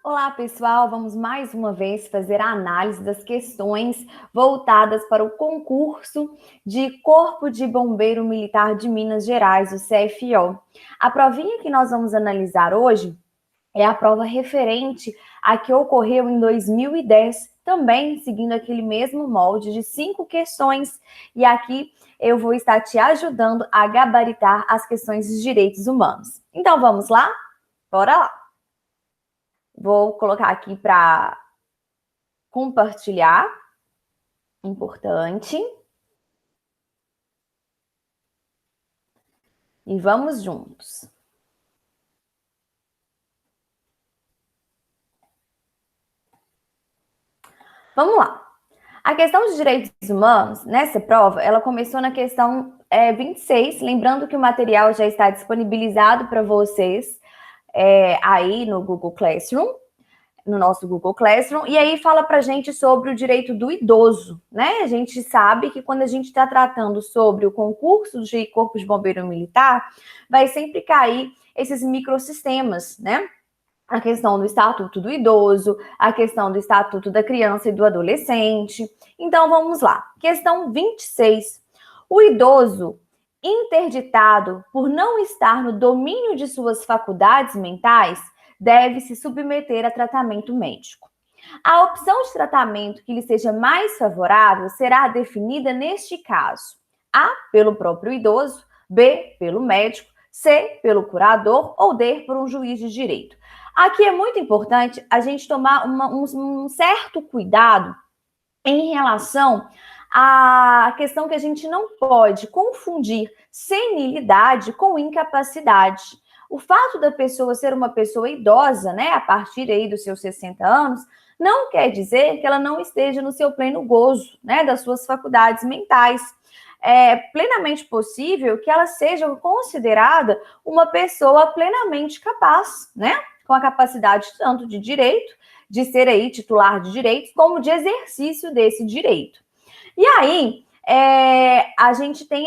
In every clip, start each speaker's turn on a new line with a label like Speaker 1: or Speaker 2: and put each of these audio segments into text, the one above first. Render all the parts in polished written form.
Speaker 1: Olá, pessoal! Vamos mais uma vez fazer a análise das questões voltadas para o concurso de Corpo de Bombeiro Militar de Minas Gerais, o CFO. A provinha que nós vamos analisar hoje é a prova referente a que ocorreu em 2010, também seguindo aquele mesmo molde de 5 questões. E aqui eu vou estar te ajudando a gabaritar as questões de direitos humanos. Então, vamos lá? Bora lá! Vou colocar aqui para compartilhar. Importante. E vamos juntos. Vamos lá. A questão de direitos humanos, nessa prova, ela começou na questão 26, lembrando que o material já está disponibilizado para vocês aí no Google Classroom, no nosso Google Classroom, e aí fala pra gente sobre o direito do idoso, né? A gente sabe que quando a gente está tratando sobre o concurso de Corpo de Bombeiro Militar, vai sempre cair esses microsistemas, né? A questão do Estatuto do Idoso, a questão do Estatuto da Criança e do Adolescente. Então, vamos lá. Questão 26. O idoso interditado por não estar no domínio de suas faculdades mentais deve se submeter a tratamento médico. A opção de tratamento que lhe seja mais favorável será definida neste caso: A, pelo próprio idoso, B, pelo médico, C, pelo curador ou D, por um juiz de direito. Aqui é muito importante a gente tomar um certo cuidado em relação à questão que a gente não pode confundir senilidade com incapacidade. O fato da pessoa ser uma pessoa idosa, né, a partir aí dos seus 60 anos, não quer dizer que ela não esteja no seu pleno gozo, né, das suas faculdades mentais. É plenamente possível que ela seja considerada uma pessoa plenamente capaz, né, com a capacidade tanto de direito, de ser aí titular de direitos, como de exercício desse direito. E aí, a gente tem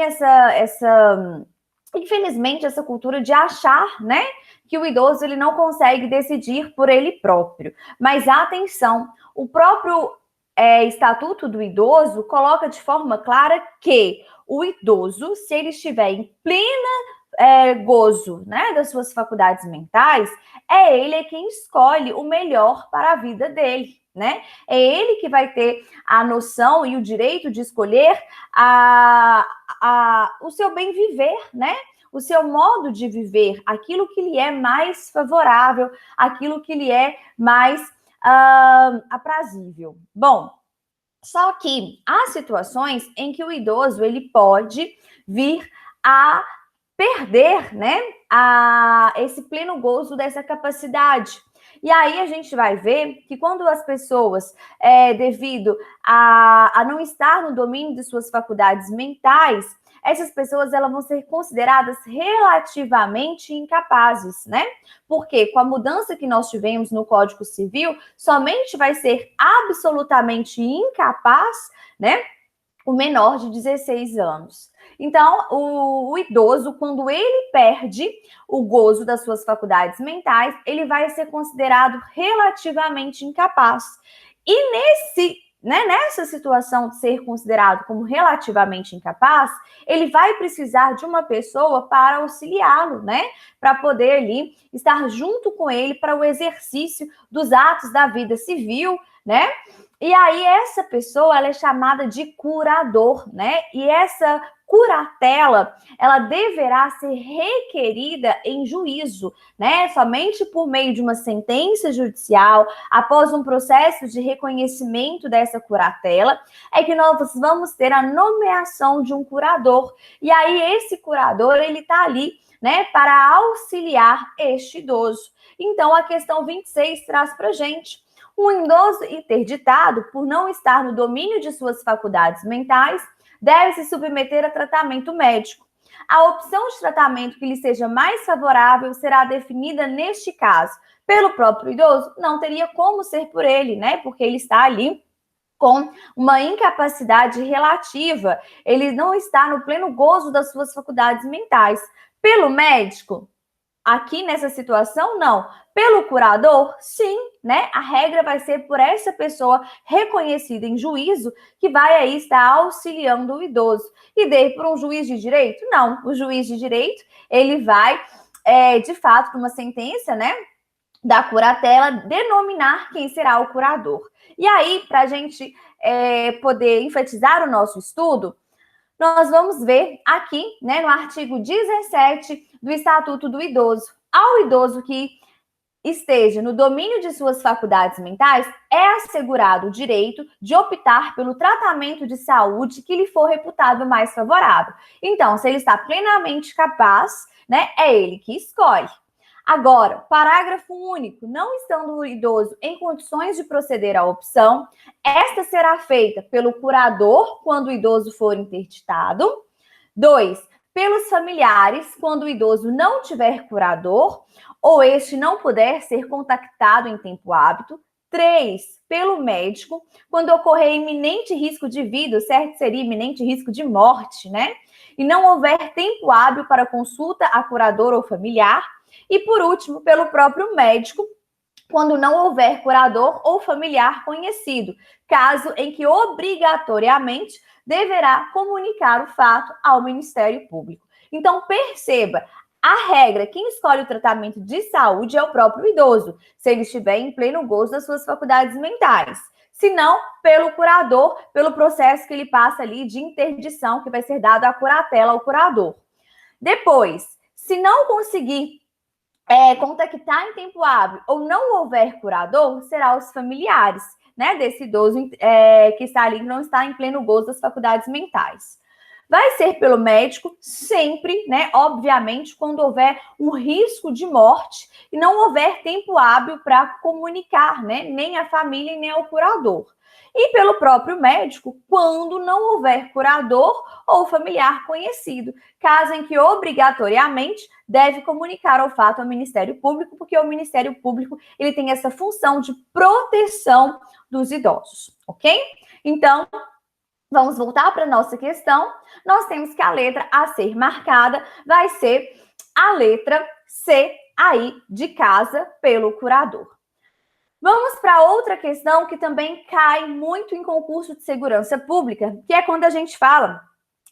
Speaker 1: infelizmente, essa cultura de achar, né, que o idoso ele não consegue decidir por ele próprio. Mas atenção, o próprio Estatuto do Idoso coloca de forma clara que o idoso, se ele estiver em plena gozo, né, das suas faculdades mentais, é ele quem escolhe o melhor para a vida dele, né? É ele que vai ter a noção e o direito de escolher o seu bem viver, né? O seu modo de viver, aquilo que lhe é mais favorável, aquilo que lhe é mais aprazível. Bom, só que há situações em que o idoso ele pode vir a perder, né, esse pleno gozo dessa capacidade. E aí a gente vai ver que quando as pessoas, devido a não estar no domínio de suas faculdades mentais, essas pessoas elas vão ser consideradas relativamente incapazes, né? Porque com a mudança que nós tivemos no Código Civil, somente vai ser absolutamente incapaz, né, o menor de 16 anos. Então, o idoso, quando ele perde o gozo das suas faculdades mentais, ele vai ser considerado relativamente incapaz. E nessa situação de ser considerado como relativamente incapaz, ele vai precisar de uma pessoa para auxiliá-lo, né? Para poder ali estar junto com ele para o exercício dos atos da vida civil, né? E aí essa pessoa ela é chamada de curador, né? E essa curatela, ela deverá ser requerida em juízo, né? Somente por meio de uma sentença judicial, após um processo de reconhecimento dessa curatela, é que nós vamos ter a nomeação de um curador. E aí esse curador, ele tá ali, né, para auxiliar este idoso. Então a questão 26 traz pra gente: um idoso interditado, por não estar no domínio de suas faculdades mentais, deve se submeter a tratamento médico. A opção de tratamento que lhe seja mais favorável será definida neste caso pelo próprio idoso. Não teria como ser por ele, né? Porque ele está ali com uma incapacidade relativa. Ele não está no pleno gozo das suas faculdades mentais. Pelo médico, aqui nessa situação, não. Pelo curador, sim, né? A regra vai ser por essa pessoa reconhecida em juízo que vai aí estar auxiliando o idoso. E daí por um juiz de direito? Não. O juiz de direito, ele vai, de fato, por uma sentença, né, da curatela, denominar quem será o curador. E aí, para a gente poder enfatizar o nosso estudo, nós vamos ver aqui, né, no artigo 17 do Estatuto do Idoso, ao idoso que esteja no domínio de suas faculdades mentais, é assegurado o direito de optar pelo tratamento de saúde que lhe for reputado mais favorável. Então, se ele está plenamente capaz, né, é ele que escolhe. Agora, parágrafo único, não estando o idoso em condições de proceder à opção, esta será feita pelo curador quando o idoso for interditado. 2, pelos familiares quando o idoso não tiver curador ou este não puder ser contactado em tempo hábil. 3, pelo médico quando ocorrer iminente risco de vida, certo? Seria iminente risco de morte, né? E não houver tempo hábil para consulta a curador ou familiar. E, por último, pelo próprio médico, quando não houver curador ou familiar conhecido, caso em que obrigatoriamente deverá comunicar o fato ao Ministério Público. Então, perceba, a regra, quem escolhe o tratamento de saúde é o próprio idoso, se ele estiver em pleno gozo das suas faculdades mentais. Se não, pelo curador, pelo processo que ele passa ali de interdição, que vai ser dado à curatela ao curador. Depois, se não conseguir contactar em tempo hábil ou não houver curador, será os familiares, né, desse idoso que está ali, que não está em pleno gozo das faculdades mentais. Vai ser pelo médico sempre, né, obviamente, quando houver um risco de morte e não houver tempo hábil para comunicar, né, nem a família nem ao curador. E pelo próprio médico, quando não houver curador ou familiar conhecido, caso em que obrigatoriamente deve comunicar o fato ao Ministério Público, porque o Ministério Público ele tem essa função de proteção dos idosos, ok? Então, vamos voltar para a nossa questão. Nós temos que a letra a ser marcada vai ser a letra C aí de casa pelo curador. Vamos para outra questão que também cai muito em concurso de segurança pública, que é quando a gente fala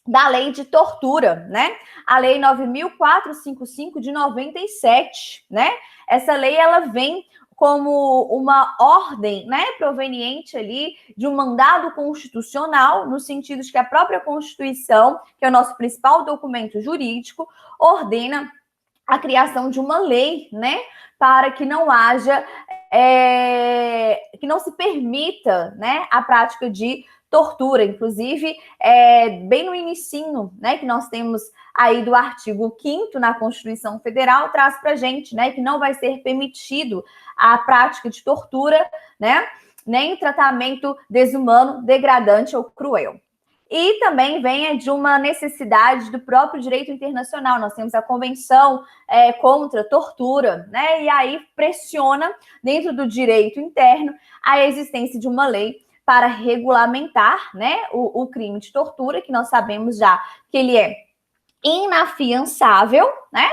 Speaker 1: da lei de tortura, né? A lei 9.455 de 97, né? Essa lei, ela vem como uma ordem, né, proveniente ali de um mandado constitucional, no sentido de que a própria Constituição, que é o nosso principal documento jurídico, ordena a criação de uma lei, né, para que não haja, que não se permita, né, a prática de tortura. Inclusive, bem no inicinho, né, que nós temos aí do artigo 5º na Constituição Federal, traz para a gente, né, que não vai ser permitido a prática de tortura, né, nem tratamento desumano, degradante ou cruel. E também vem de uma necessidade do próprio direito internacional. Nós temos a Convenção contra a Tortura, né? E aí pressiona, dentro do direito interno, a existência de uma lei para regulamentar, né, o crime de tortura, que nós sabemos já que ele é inafiançável, né?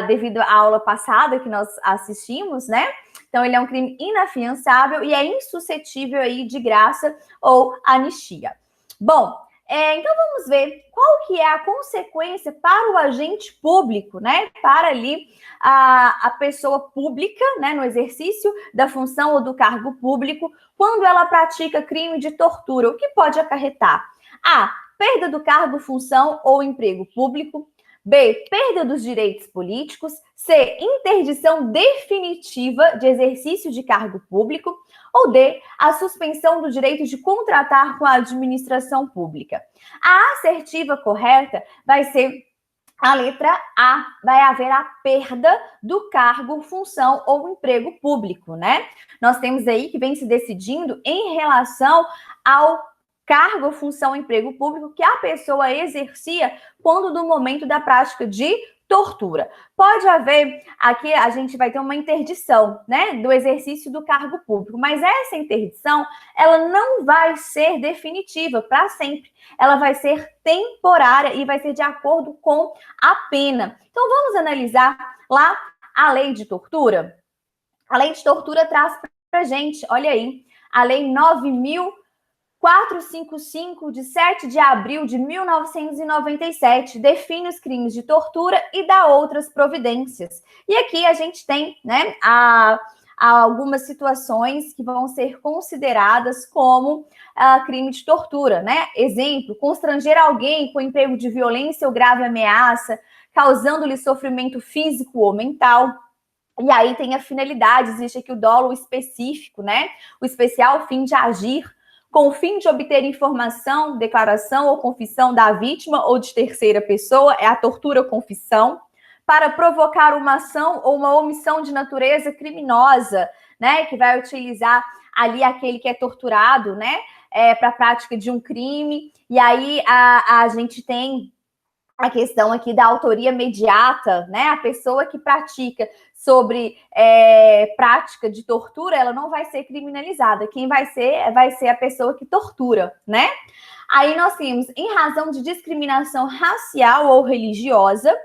Speaker 1: Devido à aula passada que nós assistimos, né? Então, ele é um crime inafiançável e é insuscetível aí de graça ou anistia. Bom, então vamos ver qual que é a consequência para o agente público, né? Para ali a pessoa pública, né? No exercício da função ou do cargo público, quando ela pratica crime de tortura. O que pode acarretar? A, perda do cargo, função ou emprego público. B, perda dos direitos políticos. C, interdição definitiva de exercício de cargo público. Ou D, a suspensão do direito de contratar com a administração pública. A assertiva correta vai ser a letra A, vai haver a perda do cargo, função ou emprego público, né? Nós temos aí que vem se decidindo em relação ao cargo, função, emprego público que a pessoa exercia quando do momento da prática de tortura. Pode haver, aqui a gente vai ter uma interdição, né, do exercício do cargo público, mas essa interdição, ela não vai ser definitiva para sempre. Ela vai ser temporária e vai ser de acordo com a pena. Então, vamos analisar lá a lei de tortura? A lei de tortura traz para a gente, olha aí, a lei 9.455, de 7 de abril de 1997, define os crimes de tortura e dá outras providências. E aqui a gente tem, né, algumas situações que vão ser consideradas como crime de tortura, né? Exemplo, constranger alguém com emprego de violência ou grave ameaça, causando-lhe sofrimento físico ou mental. E aí tem a finalidade, existe aqui o dolo específico, né? O especial fim de agir, com o fim de obter informação, declaração ou confissão da vítima ou de terceira pessoa, é a tortura ou confissão, para provocar uma ação ou uma omissão de natureza criminosa, né? Que vai utilizar ali aquele que é torturado, né? Para a prática de um crime. E aí a gente tem a questão aqui da autoria imediata, né? A pessoa que pratica sobre prática de tortura, ela não vai ser criminalizada. Quem vai ser a pessoa que tortura, né? Aí nós temos, em razão de discriminação racial ou religiosa.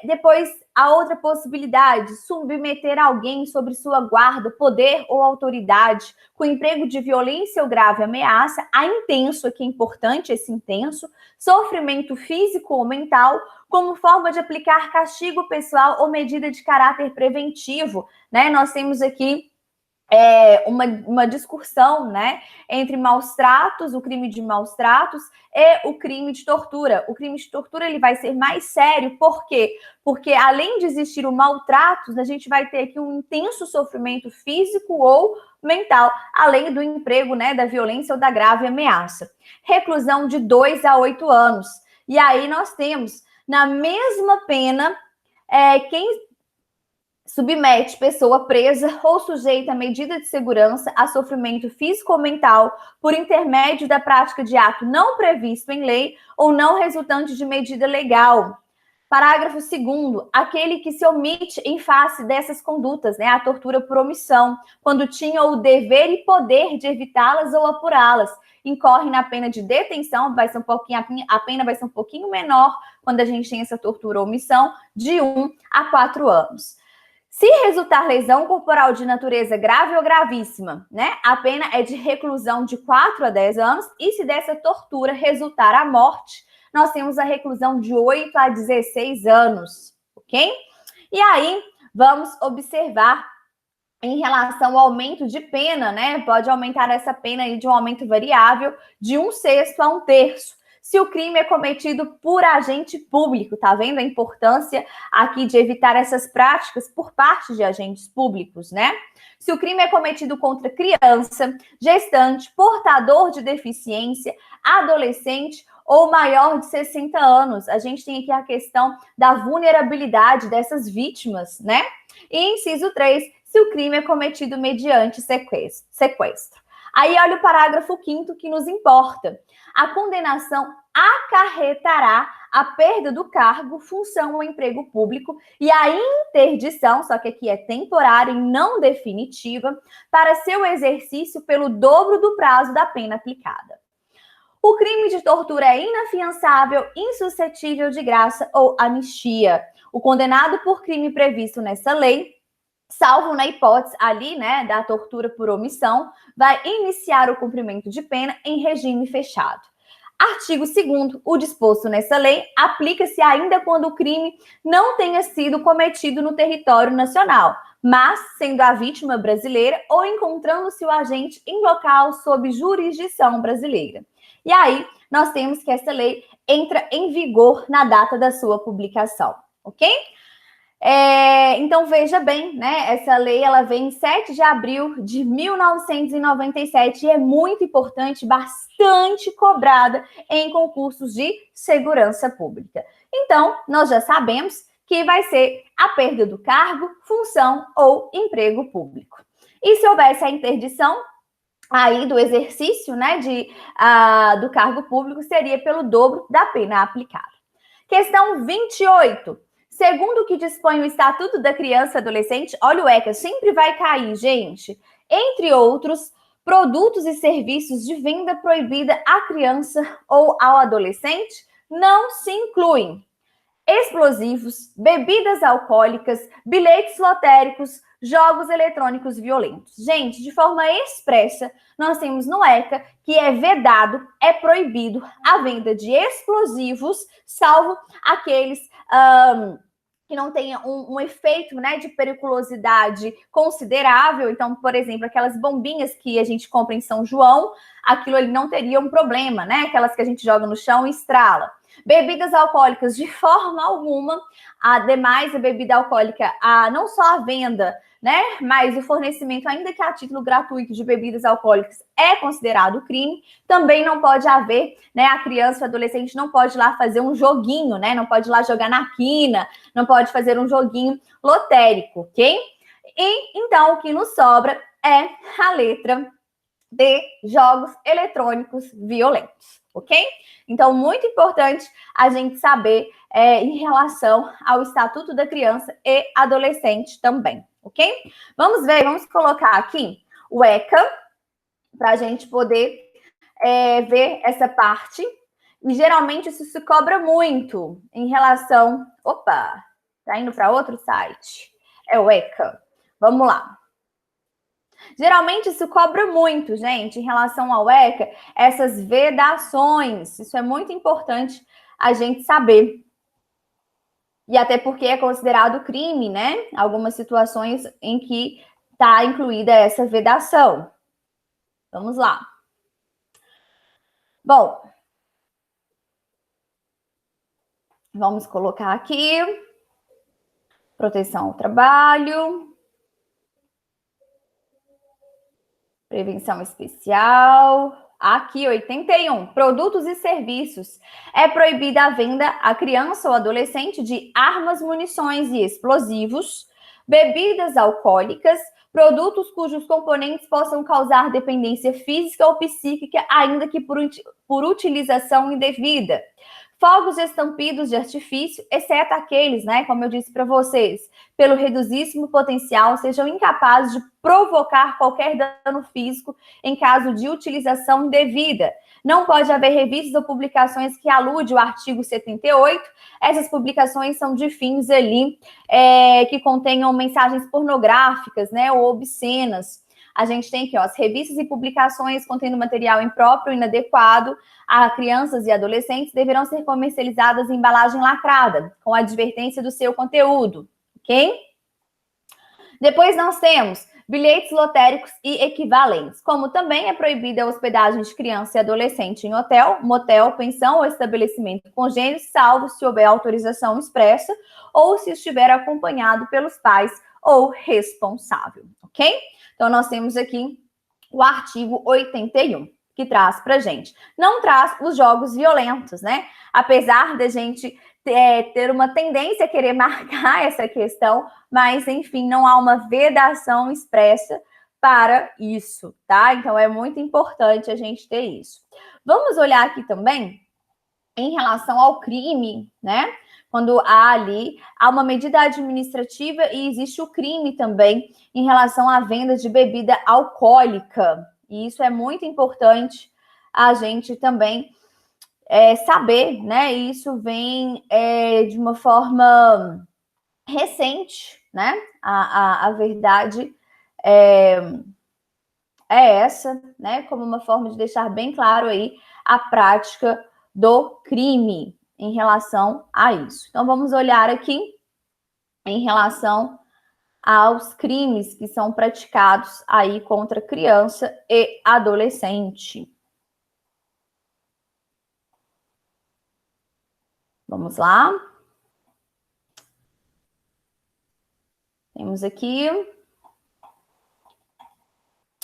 Speaker 1: Depois, a outra possibilidade, submeter alguém sobre sua guarda, poder ou autoridade, com emprego de violência ou grave ameaça, a intenso, aqui é importante esse intenso, sofrimento físico ou mental, como forma de aplicar castigo pessoal ou medida de caráter preventivo, né? Nós temos aqui uma discussão, né, entre maus tratos, o crime de maus tratos e o crime de tortura. O crime de tortura ele vai ser mais sério, por quê? Porque além de existir o maltrato, a gente vai ter aqui um intenso sofrimento físico ou mental, além do emprego, né, da violência ou da grave ameaça. Reclusão de 2 a 8 anos. E aí nós temos, na mesma pena, quem submete pessoa presa ou sujeita a medida de segurança a sofrimento físico ou mental por intermédio da prática de ato não previsto em lei ou não resultante de medida legal. Parágrafo 2º, aquele que se omite em face dessas condutas, né, a tortura por omissão, quando tinha o dever e poder de evitá-las ou apurá-las, incorre na pena de detenção, a pena vai ser um pouquinho menor quando a gente tem essa tortura ou omissão, de 1 a 4 anos. Se resultar lesão corporal de natureza grave ou gravíssima, né, a pena é de reclusão de 4 a 10 anos, e se dessa tortura resultar a morte, nós temos a reclusão de 8 a 16 anos, ok? E aí, vamos observar em relação ao aumento de pena, né, pode aumentar essa pena aí de um aumento variável de 1/6 a 1/3. Se o crime é cometido por agente público, tá vendo a importância aqui de evitar essas práticas por parte de agentes públicos, né? Se o crime é cometido contra criança, gestante, portador de deficiência, adolescente ou maior de 60 anos, a gente tem aqui a questão da vulnerabilidade dessas vítimas, né? E inciso 3, se o crime é cometido mediante sequestro. Aí olha o parágrafo 5º que nos importa. A condenação acarretará a perda do cargo, função ou emprego público e a interdição, só que aqui é temporária e não definitiva, para seu exercício pelo dobro do prazo da pena aplicada. O crime de tortura é inafiançável, insuscetível de graça ou anistia. O condenado por crime previsto nessa lei, salvo na hipótese ali, né, da tortura por omissão, vai iniciar o cumprimento de pena em regime fechado. Artigo 2º, o disposto nessa lei aplica-se ainda quando o crime não tenha sido cometido no território nacional, mas sendo a vítima brasileira ou encontrando-se o agente em local sob jurisdição brasileira. E aí, nós temos que essa lei entra em vigor na data da sua publicação, ok? Então, veja bem, né? Essa lei ela vem em 7 de abril de 1997 e é muito importante, bastante cobrada em concursos de segurança pública. Então, nós já sabemos que vai ser a perda do cargo, função ou emprego público. E se houvesse a interdição aí do exercício, né, do cargo público, seria pelo dobro da pena aplicada. Questão 28. Segundo o que dispõe o Estatuto da Criança e Adolescente, olha o ECA, sempre vai cair, gente. Entre outros, produtos e serviços de venda proibida à criança ou ao adolescente não se incluem explosivos, bebidas alcoólicas, bilhetes lotéricos, jogos eletrônicos violentos. Gente, de forma expressa, nós temos no ECA que é vedado, é proibido a venda de explosivos, salvo aqueles que não tenha um efeito, né, de periculosidade considerável. Então, por exemplo, aquelas bombinhas que a gente compra em São João, aquilo ali não teria um problema, né? Aquelas que a gente joga no chão e estrala. Bebidas alcoólicas, de forma alguma. Ademais, a bebida alcoólica, não só a venda, né, mas o fornecimento, ainda que a título gratuito de bebidas alcoólicas, é considerado crime. Também não pode haver, né, a criança, o adolescente não pode ir lá fazer um joguinho, né, não pode ir lá jogar na quina, não pode fazer um joguinho lotérico, ok? E então o que nos sobra é a letra de jogos eletrônicos violentos, ok? Então, muito importante a gente saber em relação ao Estatuto da Criança e Adolescente também, ok? Vamos ver, vamos colocar aqui o ECA para a gente poder ver essa parte. E geralmente isso se cobra muito em relação... Opa, tá indo para outro site. É o ECA. Vamos lá. Geralmente isso cobra muito, gente, em relação ao ECA, essas vedações. Isso é muito importante a gente saber. E até porque é considerado crime, né? Algumas situações em que está incluída essa vedação. Vamos lá. Bom, vamos colocar aqui. Proteção ao trabalho. Prevenção especial. Aqui, 81. Produtos e serviços. É proibida a venda a criança ou adolescente de armas, munições e explosivos, bebidas alcoólicas, produtos cujos componentes possam causar dependência física ou psíquica, ainda que por utilização indevida. Fogos estampidos de artifício, exceto aqueles, né, como eu disse para vocês, pelo reduzíssimo potencial, sejam incapazes de provocar qualquer dano físico em caso de utilização indevida. Não pode haver revistas ou publicações que aludem ao artigo 78. Essas publicações são de fins ali que contenham mensagens pornográficas, né, ou obscenas. A gente tem aqui, ó, as revistas e publicações contendo material impróprio e inadequado a crianças e adolescentes deverão ser comercializadas em embalagem lacrada, com a advertência do seu conteúdo, ok? Depois nós temos bilhetes lotéricos e equivalentes, como também é proibida a hospedagem de criança e adolescente em hotel, motel, pensão ou estabelecimento congênito, salvo se houver autorização expressa ou se estiver acompanhado pelos pais ou responsável, ok? Então, nós temos aqui o artigo 81, que traz pra gente. Não traz os jogos violentos, né? Apesar da gente ter uma tendência a querer marcar essa questão, mas, enfim, não há uma vedação expressa para isso, tá? Então, é muito importante a gente ter isso. Vamos olhar aqui também em relação ao crime, né? Quando há uma medida administrativa e existe o crime também em relação à venda de bebida alcoólica. E isso é muito importante a gente também saber, né? Isso vem de uma forma recente, né? A verdade é essa, né? Como uma forma de deixar bem claro aí a prática do crime em relação a isso. Então, vamos olhar aqui em relação aos crimes que são praticados aí contra criança e adolescente. Vamos lá. Temos aqui.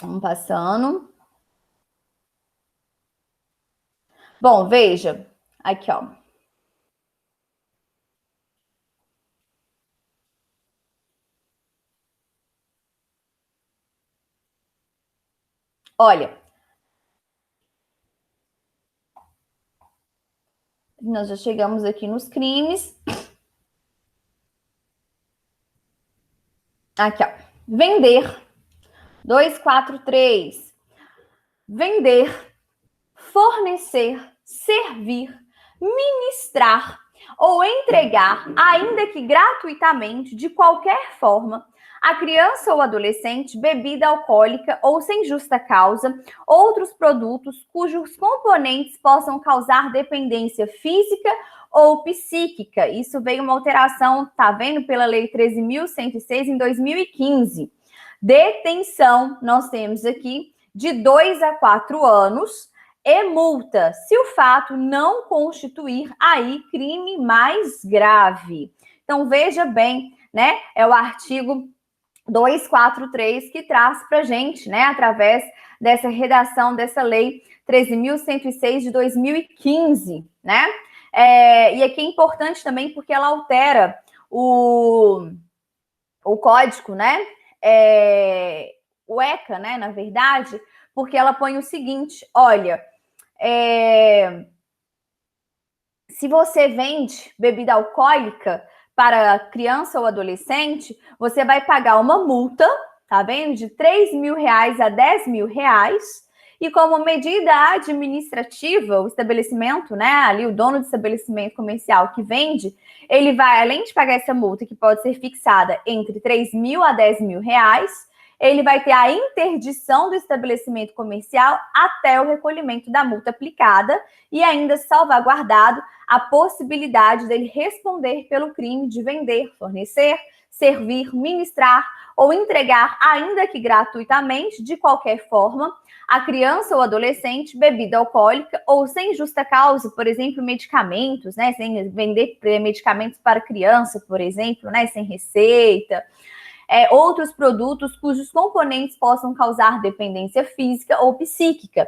Speaker 1: Vamos passando. Bom, veja. Aqui, ó. Olha, Nós já chegamos aqui nos crimes. Aqui, ó. Vender. 243. Vender, fornecer, servir, ministrar ou entregar, ainda que gratuitamente, de qualquer forma, a criança ou adolescente bebida alcoólica ou sem justa causa, outros produtos cujos componentes possam causar dependência física ou psíquica. Isso veio uma alteração, tá vendo, pela Lei 13.106 em 2015. Detenção, nós temos aqui de 2 a 4 anos e multa, se o fato não constituir aí crime mais grave. Então, veja bem, né? É o artigo 243 que traz para a gente, né? Através dessa redação dessa lei 13.106 de 2015, né? E aqui é importante também porque ela altera o código, né? O ECA, né? Na verdade, porque ela põe o seguinte: olha, se você vende bebida alcoólica para criança ou adolescente, você vai pagar uma multa, tá vendo? De R$3.000 a R$10.000. E como medida administrativa, o estabelecimento, né? Ali o dono do estabelecimento comercial que vende, ele vai, além de pagar essa multa, que pode ser fixada entre R$3.000 a R$10.000, ele vai ter a interdição do estabelecimento comercial até o recolhimento da multa aplicada e ainda salvaguardado a possibilidade dele responder pelo crime de vender, fornecer, servir, ministrar ou entregar, ainda que gratuitamente, de qualquer forma, a criança ou adolescente bebida alcoólica ou sem justa causa, por exemplo, medicamentos, né, sem vender medicamentos para criança, por exemplo, né, sem receita, outros produtos cujos componentes possam causar dependência física ou psíquica.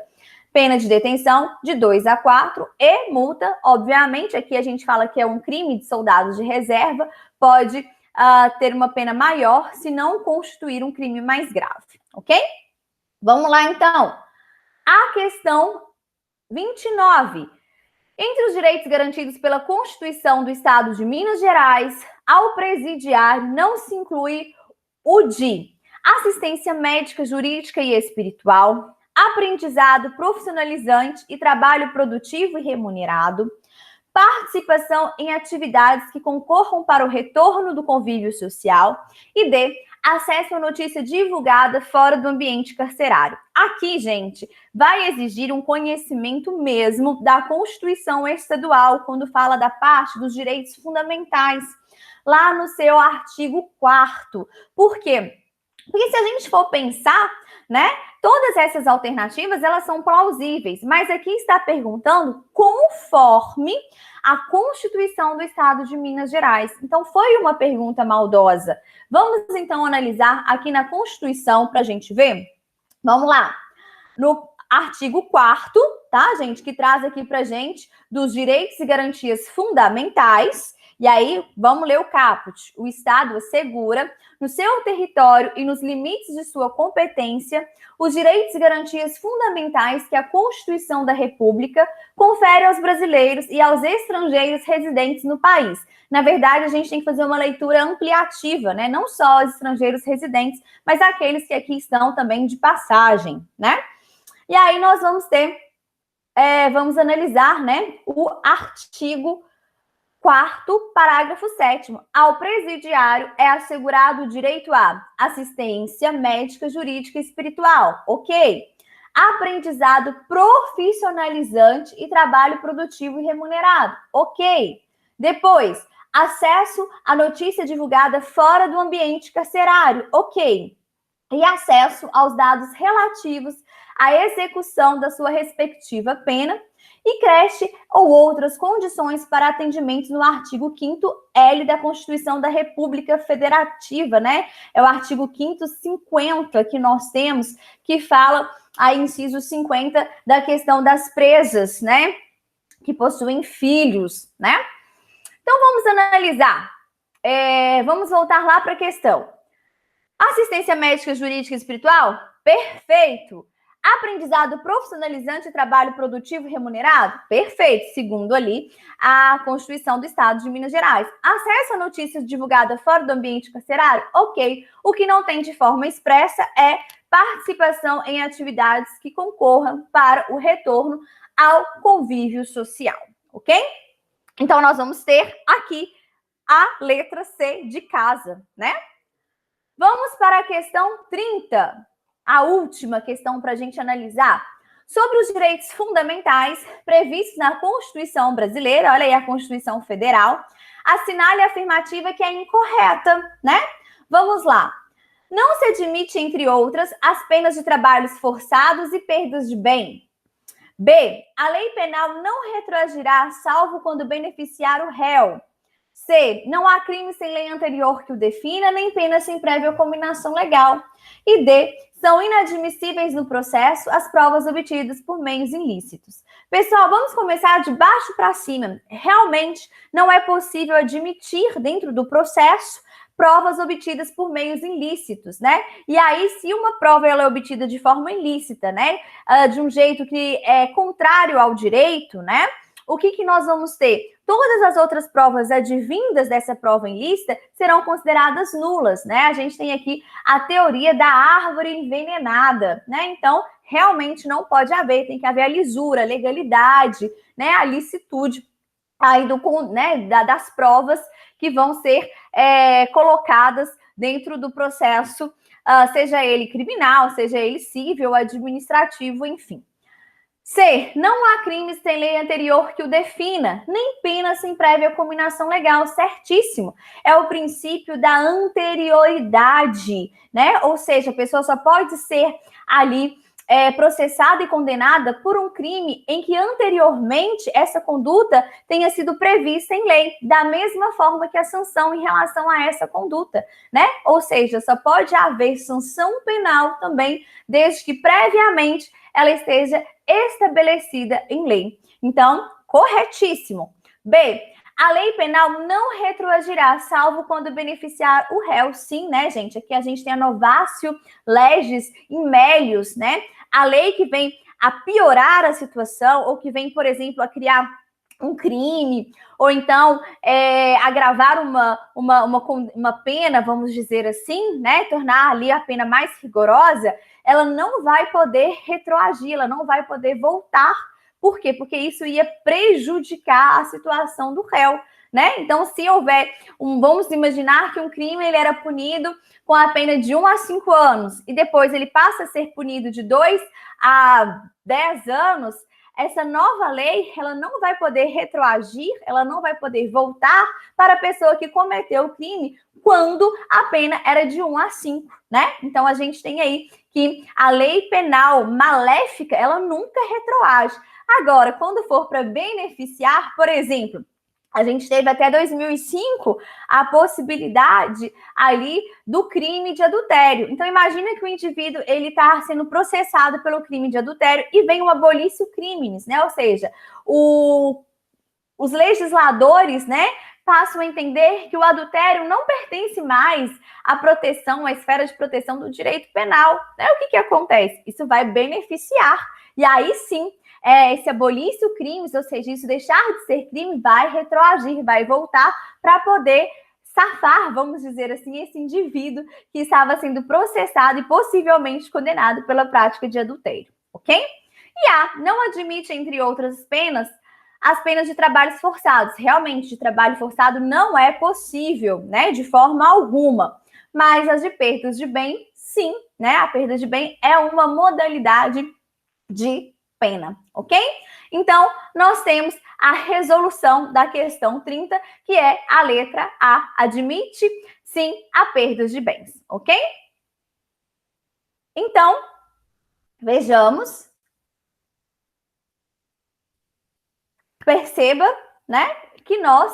Speaker 1: Pena de detenção de 2 a 4 e multa, obviamente, aqui a gente fala que é um crime de soldados de reserva, pode ter uma pena maior se não constituir um crime mais grave, ok? Vamos lá, então. A questão 29. Entre os direitos garantidos pela Constituição do Estado de Minas Gerais, ao presidiário não se inclui o de assistência médica, jurídica e espiritual, aprendizado profissionalizante e trabalho produtivo e remunerado, participação em atividades que concorram para o retorno do convívio social e D, acesso à notícia divulgada fora do ambiente carcerário. Aqui, gente, vai exigir um conhecimento mesmo da Constituição Estadual, quando fala da parte dos direitos fundamentais, lá no seu artigo 4º. Por quê? Porque se a gente for pensar, né, todas essas alternativas, elas são plausíveis, mas aqui está perguntando conforme a Constituição do Estado de Minas Gerais. Então, foi uma pergunta maldosa. Vamos, então, analisar aqui na Constituição para a gente ver? Vamos lá. No artigo 4º, tá, gente, que traz aqui para a gente dos direitos e garantias fundamentais. E aí, vamos ler o caput. O Estado assegura, no seu território e nos limites de sua competência, os direitos e garantias fundamentais que a Constituição da República confere aos brasileiros e aos estrangeiros residentes no país. Na verdade, a gente tem que fazer uma leitura ampliativa, né? Não só os estrangeiros residentes, mas aqueles que aqui estão também de passagem, né? E aí nós vamos ter, vamos analisar, né, o artigo 4º, parágrafo 7º. Ao presidiário é assegurado o direito à assistência médica, jurídica e espiritual, ok? Aprendizado profissionalizante e trabalho produtivo e remunerado, ok? Depois, acesso à notícia divulgada fora do ambiente carcerário, ok? E acesso aos dados relativos à execução da sua respectiva pena e creche ou outras condições para atendimento no artigo 5º L da Constituição da República Federativa, né? É o artigo 5º 50 que nós temos, que fala, aí, inciso 50, da questão das presas, né? Que possuem filhos, né? Então, vamos analisar. Vamos voltar lá para a questão. Assistência médica, jurídica e espiritual? Perfeito! Aprendizado profissionalizante e trabalho produtivo remunerado? Perfeito, segundo ali a Constituição do Estado de Minas Gerais. Acesso a notícias divulgadas fora do ambiente carcerário? Ok. O que não tem de forma expressa é participação em atividades que concorram para o retorno ao convívio social, ok? Então, nós vamos ter aqui a letra C de casa, né? Vamos para a questão 30. A última questão para a gente analisar sobre os direitos fundamentais previstos na Constituição brasileira, olha aí a Constituição Federal, assinale a afirmativa que é incorreta, né? Vamos lá. Não se admite, entre outras, as penas de trabalhos forçados e perdas de bem. B. A lei penal não retroagirá, salvo quando beneficiar o réu. C. Não há crime sem lei anterior que o defina, nem pena sem prévia combinação legal. E D. São inadmissíveis no processo as provas obtidas por meios ilícitos. Pessoal, vamos começar de baixo para cima. Realmente não é possível admitir dentro do processo provas obtidas por meios ilícitos, né? E aí, se uma prova ela é obtida de forma ilícita, né? De um jeito que é contrário ao direito, né? O que nós vamos ter? Todas as outras provas advindas dessa prova ilícita serão consideradas nulas, né? A gente tem aqui a teoria da árvore envenenada, né? Então, realmente não pode haver, tem que haver a lisura, a legalidade, né? A licitude aí das provas que vão ser colocadas dentro do processo, seja ele criminal, seja ele civil, administrativo, enfim. C. Não há crime sem lei anterior que o defina, nem pena sem prévia combinação legal. Certíssimo. É o princípio da anterioridade, né? Ou seja, a pessoa só pode ser ali processada e condenada por um crime em que anteriormente essa conduta tenha sido prevista em lei, da mesma forma que a sanção em relação a essa conduta, né? Ou seja, só pode haver sanção penal também, desde que previamente ela esteja estabelecida em lei. Então, corretíssimo. B. A lei penal não retroagirá, salvo quando beneficiar o réu. Sim, né, gente? Aqui a gente tem a novatio legis in melius, né? A lei que vem a piorar a situação, ou que vem, por exemplo, a criar um crime, ou então agravar uma pena, vamos dizer assim, né? Tornar ali a pena mais rigorosa, ela não vai poder retroagir, ela não vai poder voltar. Por quê? Porque isso ia prejudicar a situação do réu, né? Então, se houver vamos imaginar que um crime ele era punido com a pena de 1 a 5 anos e depois ele passa a ser punido de 2 a 10 anos, essa nova lei, ela não vai poder retroagir, ela não vai poder voltar para a pessoa que cometeu o crime quando a pena era de 1 a 5, né? Então, a gente tem aí que a lei penal maléfica, ela nunca retroage. Agora, quando for para beneficiar, por exemplo, a gente teve até 2005 a possibilidade ali do crime de adultério. Então, imagina que o indivíduo ele está sendo processado pelo crime de adultério e vem o abolício crimes, né? Ou seja, os legisladores, né, passam a entender que o adultério não pertence mais à proteção, à esfera de proteção do direito penal. Né? O que acontece? Isso vai beneficiar. E aí sim, esse abolício crimes, ou seja, isso deixar de ser crime, vai retroagir, vai voltar para poder safar, vamos dizer assim, esse indivíduo que estava sendo processado e possivelmente condenado pela prática de adultério, ok? E A, não admite, entre outras penas, as penas de trabalhos forçados. Realmente, de trabalho forçado não é possível, né, de forma alguma. Mas as de perdas de bem, sim, né? A perda de bem é uma modalidade de pena, ok? Então, nós temos a resolução da questão 30, que é a letra A, admite, sim, a perda de bens, ok? Então, vejamos. Perceba, né, que nós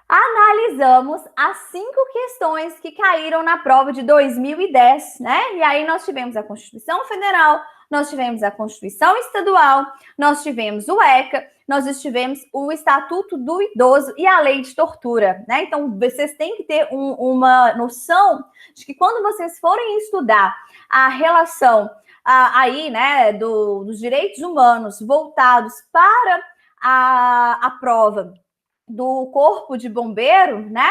Speaker 1: analisamos as 5 questões que caíram na prova de 2010, né? E aí nós tivemos a Constituição Federal, nós tivemos a Constituição Estadual, nós tivemos o ECA, nós tivemos o Estatuto do Idoso e a Lei de Tortura, né? Então, vocês têm que ter uma noção de que quando vocês forem estudar a relação aí, né, dos direitos humanos voltados para a prova do corpo de bombeiro, né,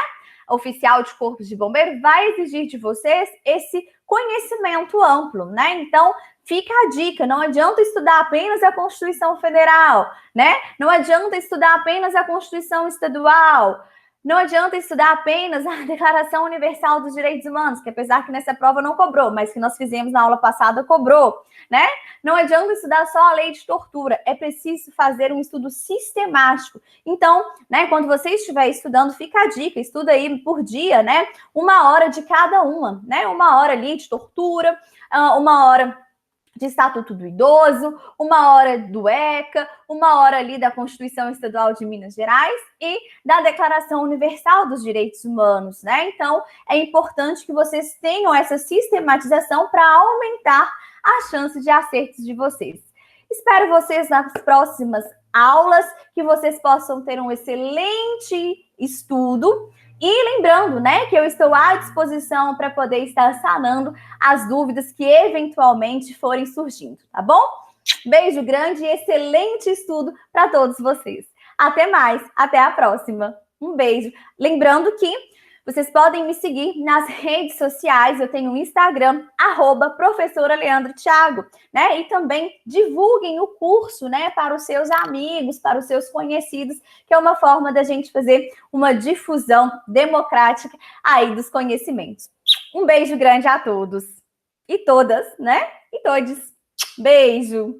Speaker 1: oficial de corpo de bombeiro, vai exigir de vocês esse conhecimento amplo, né? Então, fica a dica, não adianta estudar apenas a Constituição Federal, né? Não adianta estudar apenas a Constituição Estadual, não adianta estudar apenas a Declaração Universal dos Direitos Humanos, que apesar que nessa prova não cobrou, mas que nós fizemos na aula passada cobrou, né? Não adianta estudar só a lei de tortura, é preciso fazer um estudo sistemático. Então, né, quando você estiver estudando, fica a dica, estuda aí por dia, né? 1 hora de cada uma, né? 1 hora ali de tortura, 1 hora de Estatuto do Idoso, 1 hora do ECA, 1 hora ali da Constituição Estadual de Minas Gerais e da Declaração Universal dos Direitos Humanos, né? Então, é importante que vocês tenham essa sistematização para aumentar a chance de acertos de vocês. Espero vocês nas próximas aulas, que vocês possam ter um excelente estudo. E lembrando, né, que eu estou à disposição para poder estar sanando as dúvidas que eventualmente forem surgindo, tá bom? Beijo grande e excelente estudo para todos vocês. Até mais, até a próxima. Um beijo. Lembrando que vocês podem me seguir nas redes sociais, eu tenho o Instagram, @professora Leandro Thiago, né? E também divulguem o curso, né, para os seus amigos, para os seus conhecidos, que é uma forma da gente fazer uma difusão democrática aí dos conhecimentos. Um beijo grande a todos e todas, né? E todos. Beijo!